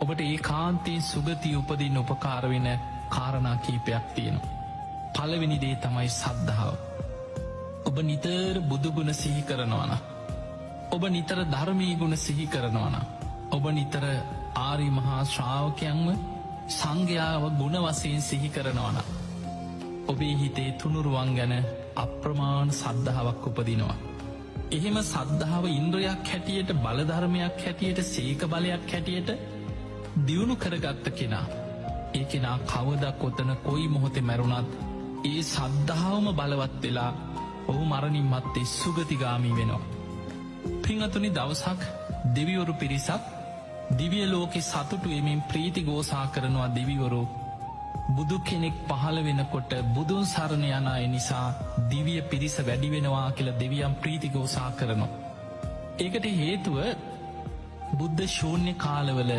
ඔබට ඒ කාන්තයේ සුගතිය උපදින්න උපකාර වෙන කාරණා කීපයක් තියෙනවා. පළවෙනි දේ තමයි සද්ධාව. ඔබ නිතර බුදුගුණ සිහි කරනවන, ඔබ නිතර ධර්මී ගුණ සිහි කරනවන, ඔබ නිතර ආරි මහා ශ්‍රාවකයන්ව සංඝයාව ගුණ වශයෙන් සිහි කරනවන, ඔබේ හිතේ තුනුරුවන් ගැන අප්‍රමාණ සද්ධාවක් උපදිනවා. එහෙම සද්ධාව ඉන්ද්‍රයක් හැටියට, බලධර්මයක් හැටියට, සීක බලයක් හැටියට දියුණු කරගත්ත කෙනා, ඒ කෙනා කවදක් කොතන කොයි මොහොතේ මැරුණත් ඒ සද්ධාවම බලවත් වෙලා ඔහු මරණින් මත්තේ සුගතිගාමී වෙනවා. පිංහතුනි, දවසක් දෙවිවරු පිරිසක් දිවිය ලෝකෙ සතුටු එමින් ප්‍රීති ගෝසා කරනවා. දෙවිවරු බුදු කෙනෙක් පහළ වෙනකොට බුදුන් සරණ යන අය නිසා දිවිය පිරිස වැඩි වෙනවා කියලා දෙවියන් ප්‍රීති ගෝසා කරනවා. ඒකට හේතුව බුද්ධ ශූන්‍ය කාලවල